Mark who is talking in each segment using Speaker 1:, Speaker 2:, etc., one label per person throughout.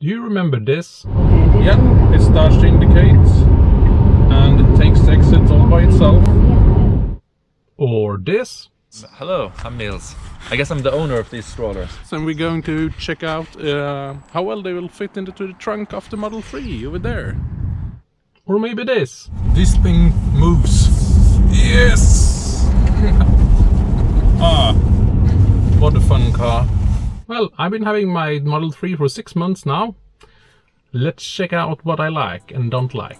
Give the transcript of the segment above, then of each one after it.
Speaker 1: Do you remember this? Yeah, it starts to indicate and it takes the exits all by itself. Or this.
Speaker 2: Hello, I'm Niels. I guess I'm the owner of these strollers.
Speaker 1: So we're going to check out how well they will fit into the trunk of the Model 3 over there. Or maybe this. This thing moves. Yes! Ah, what a fun car. Well, I've been having my Model 3 for 6 months now. Let's check out what I like and don't like.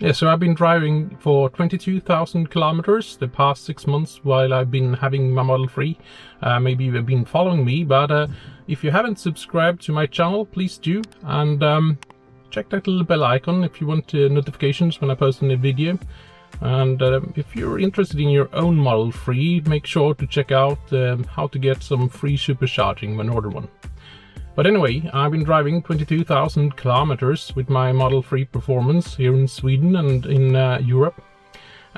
Speaker 1: Yeah, so I've been driving for 22,000 kilometers the past 6 months while I've been having my Model 3. Maybe you've been following me, but if you haven't subscribed to my channel, please do. And check that little bell icon if you want notifications when I post a new video. And if you're interested in your own Model 3, make sure to check out how to get some free supercharging when order one. But anyway, I've been driving 22,000 kilometers with my Model 3 Performance here in Sweden and in Europe.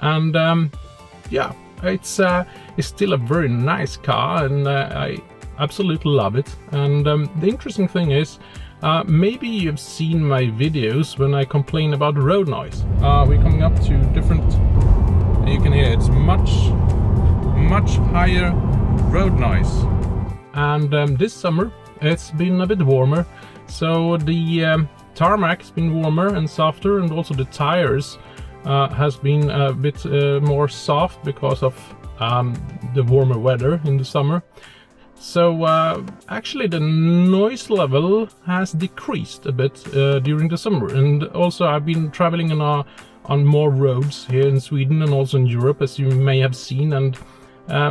Speaker 1: And yeah, it's still a very nice car, and I absolutely love it. And the interesting thing is, maybe you've seen my videos when I complain about road noise. We're coming up to different, you can hear it's much higher road noise. And this summer it's been a bit warmer, so the tarmac has been warmer and softer, and also the tires has been a bit more soft because of the warmer weather in the summer. So actually the noise level has decreased a bit during the summer, and also I've been traveling on more roads here in Sweden and also in Europe, as you may have seen, and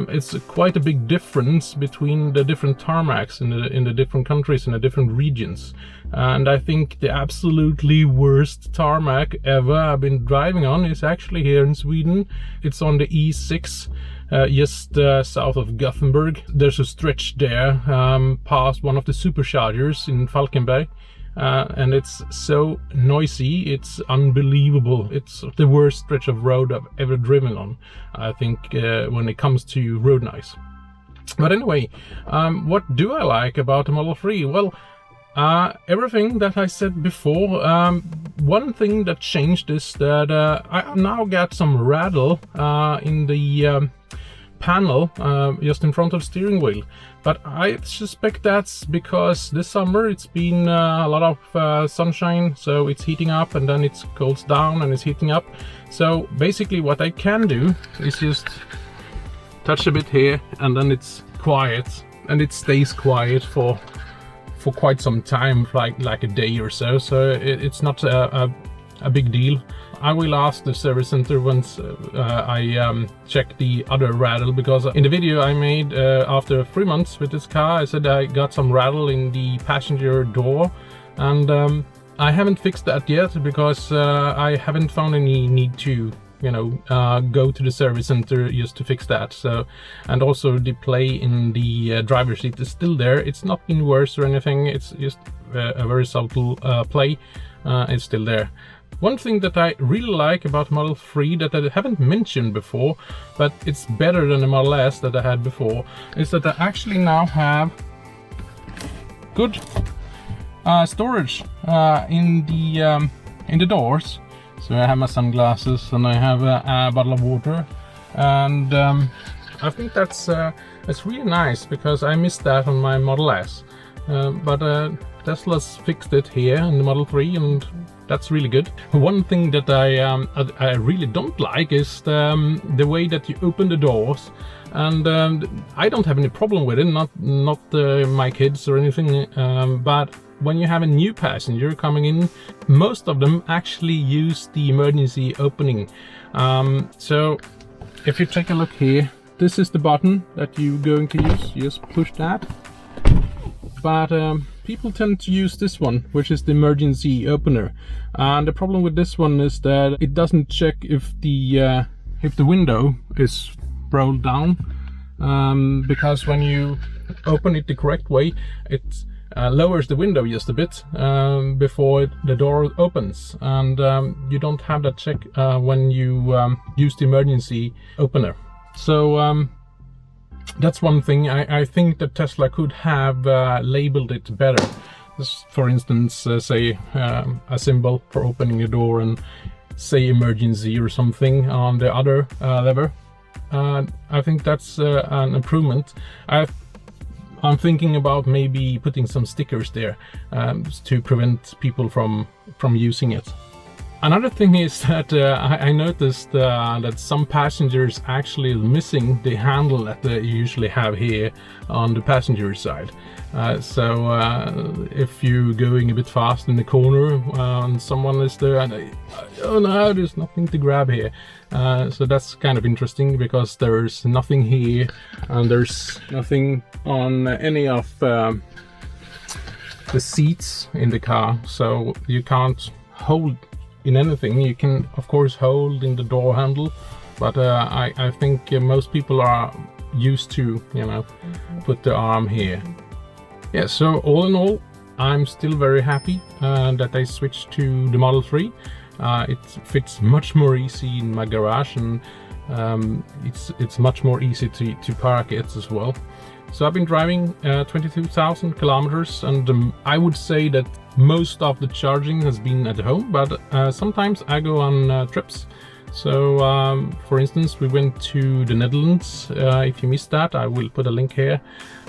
Speaker 1: it's quite a big difference between the different tarmacs in the different countries and the different regions. And I think the absolutely worst tarmac ever I've been driving on is actually here in Sweden. It's on the E6. Just south of Gothenburg. There's a stretch there past one of the superchargers in Falkenberg, and it's so noisy, it's unbelievable. It's the worst stretch of road I've ever driven on, I think, when it comes to road noise. But anyway, what do I like about the Model 3? Well, everything that I said before. One thing that changed is that I now got some rattle in the panel just in front of the steering wheel, but I suspect that's because this summer it's been a lot of sunshine, so it's heating up and then it cools down and it's heating up. So basically what I can do is just touch a bit here, and then it's quiet, and it stays quiet for quite some time, like a day or so. So it's not a big deal. I will ask the service center once I check the other rattle, because in the video I made after 3 months with this car, I said I got some rattle in the passenger door, and I haven't fixed that yet because I haven't found any need to, you know, go to the service center just to fix that. So, and also the play in the driver's seat is still there. It's not been worse or anything. It's just a very subtle play. It's still there. One thing that I really like about Model 3 that I haven't mentioned before, but it's better than the Model S that I had before, is that I actually now have good storage in the doors. So I have my sunglasses and I have a bottle of water, and I think that's really nice because I missed that on my Model S. But Tesla's fixed it here in the Model 3, and that's really good. One thing that I really don't like is the way that you open the doors, and I don't have any problem with it, not my kids or anything, but when you have a new passenger coming in, most of them actually use the emergency opening. So if you take a look here, this is the button that you're going to use. You just push that. But people tend to use this one, which is the emergency opener. And the problem with this one is that it doesn't check if the window is rolled down, because when you open it the correct way, it lowers the window just a bit before the door opens, and you don't have that check when you use the emergency opener. So that's one thing. I think that Tesla could have labeled it better. Just, for instance, say a symbol for opening the door and say emergency or something on the other lever. I think that's an improvement. I'm thinking about maybe putting some stickers there to prevent people from using it. Another thing is that I noticed that some passengers actually missing the handle that they usually have here on the passenger side. So if you're going a bit fast in the corner and someone is there and oh no, there's nothing to grab here. So that's kind of interesting, because there's nothing here and there's nothing on any of the seats in the car, so you can't hold in anything. You can of course hold in the door handle, but I think most people are used to, you know, put the arm here. Yeah, so all in all, I'm still very happy that I switched to the Model 3. It fits much more easy in my garage, and it's much more easy to park it as well. So I've been driving 22,000 kilometers, and I would say that most of the charging has been at home, but sometimes I go on trips. So for instance, we went to the Netherlands. If you missed that, I will put a link here.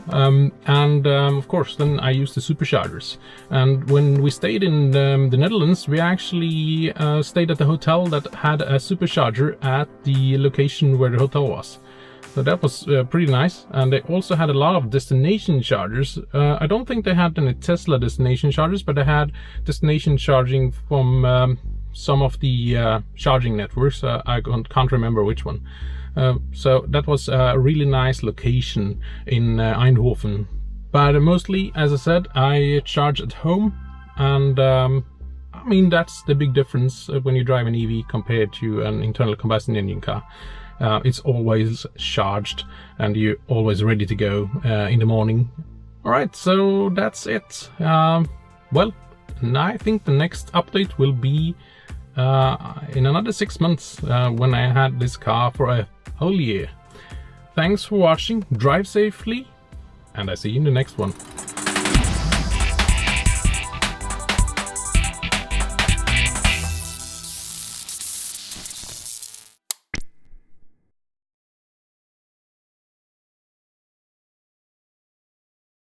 Speaker 1: Of course, then I used the superchargers. And when we stayed in the Netherlands, we actually stayed at a hotel that had a supercharger at the location where the hotel was. So that was pretty nice. And they also had a lot of destination chargers. I don't think they had any Tesla destination chargers, but they had destination charging from some of the charging networks. I can't remember which one. So that was a really nice location in Eindhoven. But mostly, as I said, I charge at home, and I mean, that's the big difference when you drive an EV compared to an internal combustion engine car. It's always charged and you're always ready to go in the morning. Alright, so that's it. Well, I think the next update will be in another 6 months when I had this car for a whole year. Thanks for watching, drive safely, and I see you in the next one.